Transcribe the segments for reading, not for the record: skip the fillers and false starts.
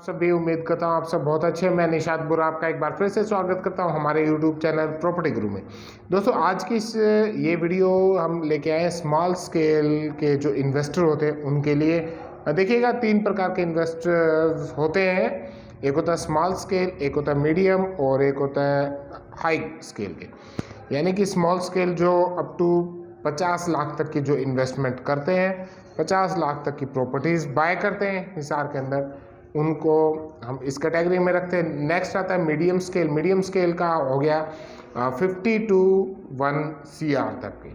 सभी उम्मीद करता हूँ आप सब बहुत अच्छे हैं। मैं निशाद बुरा आपका एक बार फिर से स्वागत करता हूँ हमारे यूट्यूब चैनल प्रॉपर्टी गुरु में। दोस्तों आज की ये वीडियो हम लेके आए हैं स्मॉल स्केल के जो इन्वेस्टर होते हैं उनके लिए। देखिएगा 3 प्रकार के इन्वेस्टर्स होते हैं। एक होता है स्मॉल स्केल, एक होता है मीडियम और एक होता है हाई स्केल के। यानी कि स्मॉल स्केल जो अप टू 50 लाख तक की जो इन्वेस्टमेंट करते हैं, 50 लाख तक की प्रॉपर्टीज़ बाय करते हैं हिसार के अंदर, उनको हम इस कैटेगरी में रखते हैं। नेक्स्ट आता है मीडियम स्केल। मीडियम स्केल का हो गया 50 to 1 CR तक के,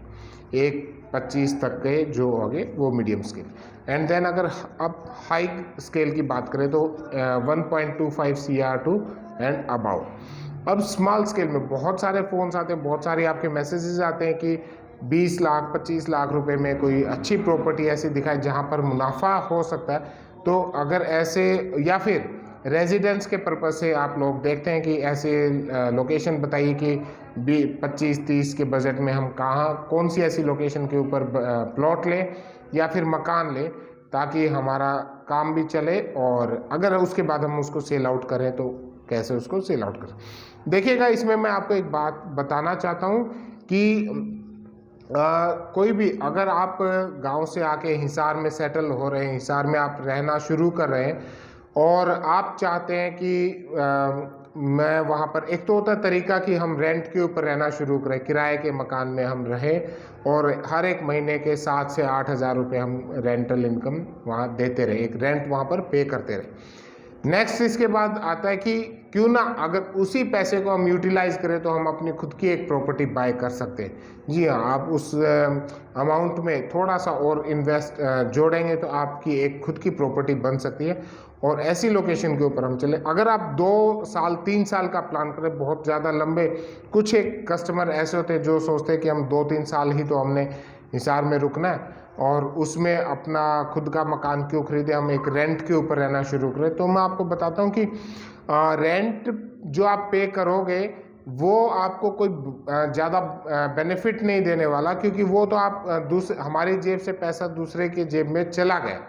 1-25 तक के जो हो गए वो मीडियम स्केल। एंड देन अगर अब हाई स्केल की बात करें तो 1.25 CR टू एंड अबाउ। अब स्मॉल स्केल में बहुत सारे फ़ोन्स आते हैं, बहुत सारे आपके मैसेजेस आते हैं कि 20 लाख 25 लाख रुपए में कोई अच्छी प्रॉपर्टी ऐसी दिखाए जहां पर मुनाफा हो सकता है। तो अगर ऐसे या फिर रेजिडेंस के पर्पज़ से आप लोग देखते हैं कि ऐसे लोकेशन बताइए कि 25-30 के बजट में हम कौन सी ऐसी लोकेशन के ऊपर प्लॉट लें या फिर मकान लें ताकि हमारा काम भी चले, और अगर उसके बाद हम उसको सेल आउट करें तो कैसे उसको सेल आउट करें। देखिएगा इसमें मैं आपको एक बात बताना चाहता हूँ कि कोई भी अगर आप गांव से आके हिसार में सेटल हो रहे हैं, हिसार में आप रहना शुरू कर रहे हैं और आप चाहते हैं कि मैं वहाँ पर, एक तो होता है तरीका कि हम रेंट के ऊपर रहना शुरू करें, किराए के मकान में हम रहें और हर एक महीने के 7 से 8 हज़ार रुपये हम रेंटल इनकम वहाँ देते रहे, एक रेंट वहाँ पर पे करते रहे। नेक्स्ट इसके बाद आता है कि क्यों ना अगर उसी पैसे को हम यूटिलाइज करें तो हम अपनी खुद की एक प्रॉपर्टी बाय कर सकते हैं। जी हाँ, आप उस अमाउंट में थोड़ा सा और इन्वेस्ट जोड़ेंगे तो आपकी एक खुद की प्रॉपर्टी बन सकती है। और ऐसी लोकेशन के ऊपर हम चले, अगर आप 2 साल 3 साल का प्लान करें, बहुत ज़्यादा लंबे, कुछ एक कस्टमर ऐसे होते हैं जो सोचते हैं कि हम 2-3 साल ही तो हमने हिसार में रुकना है और उसमें अपना खुद का मकान क्यों खरीदे, हम एक रेंट के ऊपर रहना शुरू करें। तो मैं आपको बताता हूँ कि रेंट जो आप पे करोगे वो आपको कोई ज़्यादा बेनिफिट नहीं देने वाला, क्योंकि वो तो आप हमारी जेब से पैसा दूसरे की जेब में चला गया।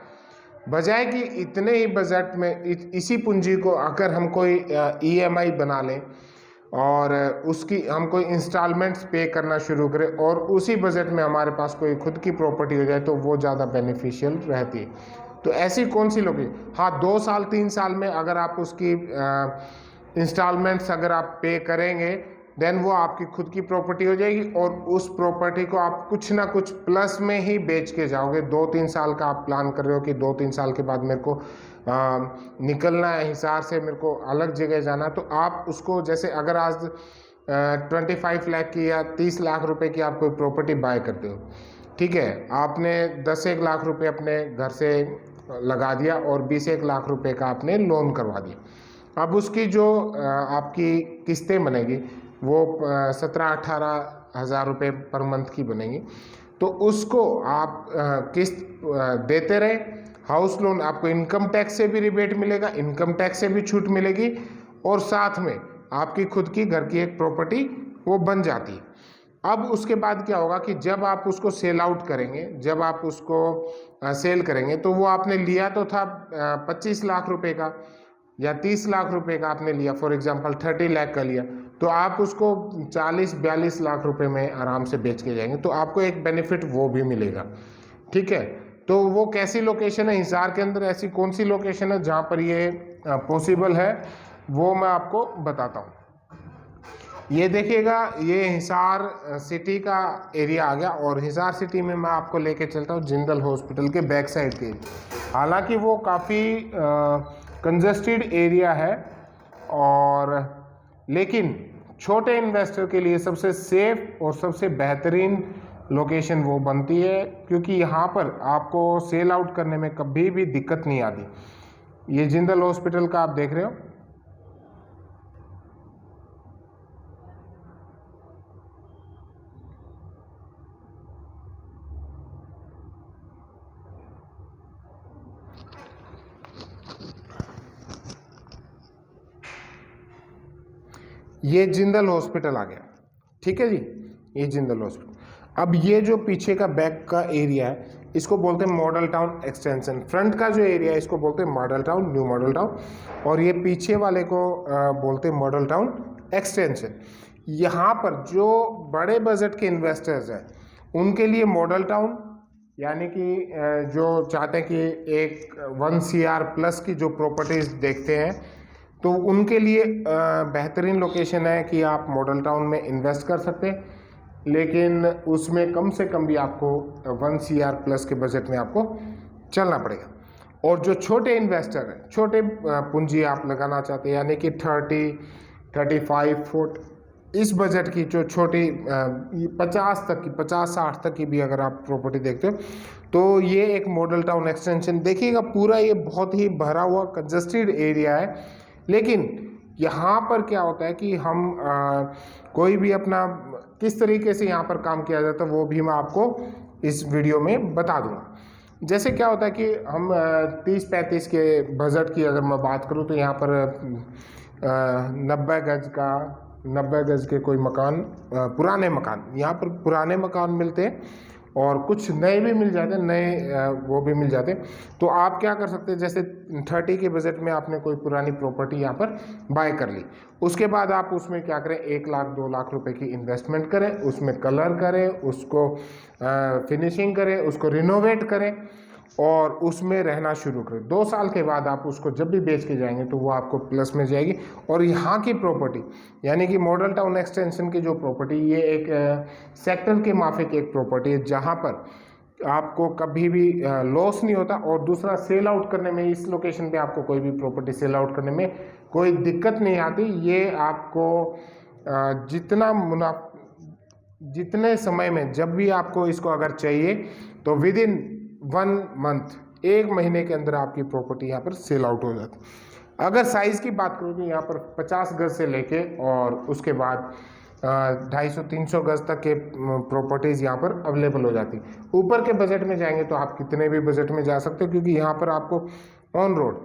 बजाय कि इतने ही बजट में इसी पूंजी को अगर हम कोई EMI बना लें और उसकी हम कोई इंस्टॉलमेंट्स पे करना शुरू करें और उसी बजट में हमारे पास कोई खुद की प्रॉपर्टी हो जाए तो वो ज़्यादा बेनिफिशियल रहती है। तो ऐसी कौन सी लोग, हाँ 2 साल 3 साल में अगर आप उसकी इंस्टॉलमेंट्स अगर आप पे करेंगे देन वो आपकी खुद की प्रॉपर्टी हो जाएगी और उस प्रॉपर्टी को आप कुछ ना कुछ प्लस में ही बेच के जाओगे। 2-3 साल का आप प्लान कर रहे हो कि 2-3 साल के बाद मेरे को निकलना है हिसार से, मेरे को अलग जगह जाना, तो आप उसको जैसे अगर आज 25 लाख की या 30 लाख रुपए की आप कोई प्रॉपर्टी बाय करते हो, ठीक है, आपने 10-1 लाख रुपए अपने घर से लगा दिया और 20-1 लाख रुपए का आपने लोन करवा दिया। अब उसकी जो आपकी किस्तें बनेगी वो 17-18 हज़ार रुपये पर मंथ की बनेंगी। तो उसको आप किस्त देते रहे। हाउस लोन आपको इनकम टैक्स से भी रिबेट मिलेगा, इनकम टैक्स से भी छूट मिलेगी और साथ में आपकी खुद की घर की एक प्रॉपर्टी वो बन जाती है। अब उसके बाद क्या होगा कि जब आप उसको सेल आउट करेंगे, जब आप उसको सेल करेंगे तो वो आपने लिया तो था 25 लाख रुपए का या 30 लाख रुपए का आपने लिया, फॉर एग्जांपल 30 लाख का लिया, तो आप उसको 40-42 लाख रुपए में आराम से बेच के जाएंगे, तो आपको एक बेनिफिट वो भी मिलेगा। ठीक है, तो वो कैसी लोकेशन है हिसार के अंदर, ऐसी कौन सी लोकेशन है जहाँ पर ये पॉसिबल है वो मैं आपको बताता हूँ। ये देखिएगा, ये हिसार सिटी का एरिया आ गया और हिसार सिटी में मैं आपको लेके चलता हूँ जिंदल हॉस्पिटल के बैक साइड के। हालांकि वो काफ़ी कंजस्टेड एरिया है और लेकिन छोटे इन्वेस्टर के लिए सबसे सेफ और सबसे बेहतरीन लोकेशन वो बनती है, क्योंकि यहाँ पर आपको सेल आउट करने में कभी भी दिक्कत नहीं आती। ये जिंदल हॉस्पिटल का आप देख रहे हो, ये जिंदल हॉस्पिटल आ गया। ठीक है जी, ये जिंदल हॉस्पिटल। अब ये जो पीछे का बैक का एरिया है, इसको बोलते हैं मॉडल टाउन एक्सटेंशन। फ्रंट का जो एरिया है इसको बोलते हैं model town, new model town, और ये पीछे वाले को बोलते हैं मॉडल टाउन एक्सटेंशन। यहाँ पर जो बड़े बजट के इन्वेस्टर्स हैं उनके लिए मॉडल टाउन, यानी कि जो चाहते हैं कि एक 1 CR प्लस की जो प्रॉपर्टीज़ देखते हैं तो उनके लिए बेहतरीन लोकेशन है कि आप मॉडल टाउन में इन्वेस्ट कर सकते हैं, लेकिन उसमें कम से कम भी आपको 1 CR प्लस के बजट में आपको चलना पड़ेगा। और जो छोटे इन्वेस्टर हैं, छोटे पूंजी आप लगाना चाहते हैं, यानी कि 30, 35, 40 इस बजट की जो छोटी 50 तक की, 50-60 तक की भी अगर आप प्रॉपर्टी देखते हो तो ये एक मॉडल टाउन एक्सटेंशन देखिएगा। पूरा ये बहुत ही भरा हुआ कंजस्टेड एरिया है, लेकिन यहाँ पर क्या होता है कि हम कोई भी अपना किस तरीके से यहाँ पर काम किया जाता है वो भी मैं आपको इस वीडियो में बता दूँगा। जैसे क्या होता है कि हम 30-35 के बजट की अगर मैं बात करूँ तो यहाँ पर 90 गज के कोई मकान, पुराने मकान, यहाँ पर पुराने मकान मिलते हैं और कुछ नए भी मिल जाते हैं, नए वो भी मिल जाते हैं। तो आप क्या कर सकते हैं, जैसे 30 के बजट में आपने कोई पुरानी प्रॉपर्टी यहाँ पर बाय कर ली, उसके बाद आप उसमें क्या करें, 1 लाख 2 लाख रुपए की इन्वेस्टमेंट करें, उसमें कलर करें, उसको फिनिशिंग करें, उसको रिनोवेट करें और उसमें रहना शुरू करें। 2 साल के बाद आप उसको जब भी बेच के जाएंगे तो वो आपको प्लस में जाएगी। और यहाँ की प्रॉपर्टी यानी कि मॉडल टाउन एक्सटेंशन की जो प्रॉपर्टी, ये एक सेक्टर के माफिक एक प्रॉपर्टी है जहाँ पर आपको कभी भी लॉस नहीं होता। और दूसरा, सेल आउट करने में, इस लोकेशन पे आपको कोई भी प्रॉपर्टी सेल आउट करने में कोई दिक्कत नहीं आती। ये आपको जितने समय में जब भी आपको इसको अगर चाहिए तो विदिन 1 मंथ, 1 महीने के अंदर आपकी प्रॉपर्टी यहाँ पर सेल आउट हो जाती। अगर साइज़ की बात करूँ तो यहाँ पर 50 गज से लेके और उसके बाद 250-300 गज तक के प्रॉपर्टीज़ यहाँ पर अवेलेबल हो जाती। ऊपर के बजट में जाएंगे तो आप कितने भी बजट में जा सकते हो, क्योंकि यहाँ पर आपको ऑन रोड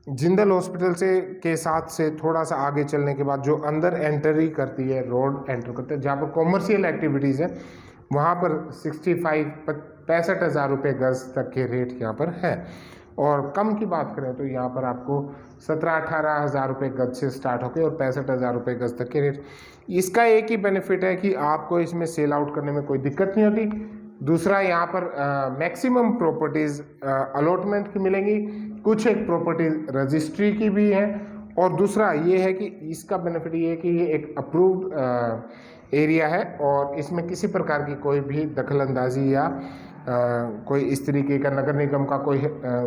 जिंदल हॉस्पिटल के साथ से थोड़ा सा आगे चलने के बाद जो अंदर एंट्री करती है, रोड एंटर करते हैं, जहाँ पर कॉमर्शियल एक्टिविटीज़ है, वहाँ पर 65,000 रुपये गज तक के रेट यहाँ पर है। और कम की बात करें तो यहाँ पर आपको 17-18 हज़ार रुपये गज से स्टार्ट होकर और 65,000 रुपये गज तक के रेट। इसका एक ही बेनिफिट है कि आपको इसमें सेल आउट करने में कोई दिक्कत नहीं होती। दूसरा, यहाँ पर मैक्सिमम प्रॉपर्टीज़ अलॉटमेंट की मिलेंगी, कुछ एक प्रॉपर्टी रजिस्ट्री की भी है। और दूसरा ये है कि इसका बेनिफिट ये है कि ये एक अप्रूव्ड एरिया है और इसमें किसी प्रकार की कोई भी दखलंदाजी या कोई इस तरीके का नगर निगम का कोई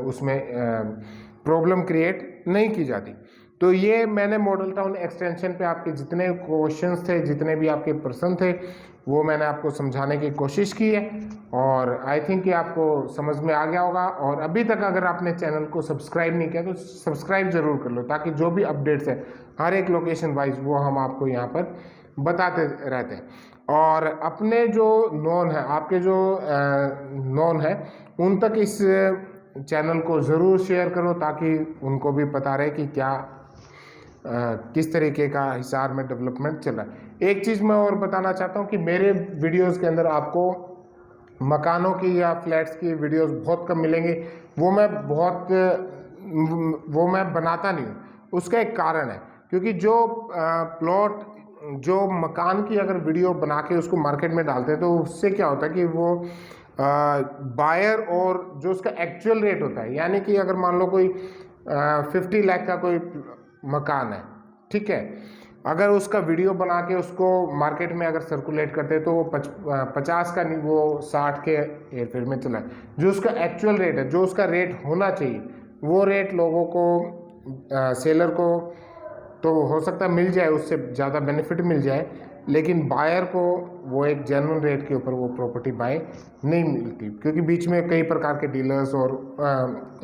उसमें प्रॉब्लम क्रिएट नहीं की जाती। तो ये मैंने मॉडल टाउन एक्सटेंशन पे आपके जितने क्वेश्चंस थे, जितने भी आपके प्रश्न थे, वो मैंने आपको समझाने की कोशिश की है और आई थिंक कि आपको समझ में आ गया होगा। और अभी तक अगर आपने चैनल को सब्सक्राइब नहीं किया तो सब्सक्राइब ज़रूर कर लो, ताकि जो भी अपडेट्स है हर एक लोकेशन वाइज वो हम आपको यहाँ पर बताते रहते हैं। और अपने जो नॉन है, आपके जो नॉन है, उन तक इस चैनल को ज़रूर शेयर करो ताकि उनको भी पता रहे कि क्या किस तरीके का हिसार में डेवलपमेंट चल रहा है। एक चीज़ मैं और बताना चाहता हूँ कि मेरे वीडियोस के अंदर आपको मकानों की या फ्लैट्स की वीडियोस बहुत कम मिलेंगी। वो मैं बनाता नहीं हूँ। उसका एक कारण है, क्योंकि जो मकान की अगर वीडियो बना के उसको मार्केट में डालते हैं तो उससे क्या होता है कि वो बायर और जो उसका एक्चुअल रेट होता है, यानी कि अगर मान लो कोई 50 लाख का कोई मकान है, ठीक है, अगर उसका वीडियो बना के उसको मार्केट में अगर सर्कुलेट करते हैं तो वो 50 का नहीं, वो 60 के एयरफेयर में चला है। जो उसका एक्चुअल रेट है, जो उसका रेट होना चाहिए, वो रेट लोगों को, सेलर को तो हो सकता है मिल जाए, उससे ज़्यादा बेनिफिट मिल जाए, लेकिन बायर को वो एक जेन्युइन रेट के ऊपर वो प्रॉपर्टी बाय नहीं मिलती, क्योंकि बीच में कई प्रकार के डीलर्स और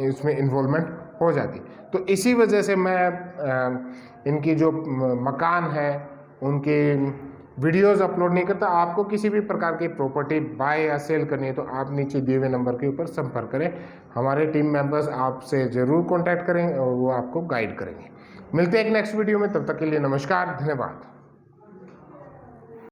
इसमें इन्वॉल्वमेंट हो जाती। तो इसी वजह से मैं इनकी जो मकान है उनके वीडियोस अपलोड नहीं करता। आपको किसी भी प्रकार की प्रॉपर्टी बाय या सेल करनी है तो आप नीचे दिए हुए नंबर के ऊपर संपर्क करें। हमारे टीम मेंबर्स आपसे ज़रूर कॉन्टैक्ट करेंगे और वो आपको गाइड करेंगे। मिलते हैं एक नेक्स्ट वीडियो में, तब तक के लिए नमस्कार, धन्यवाद।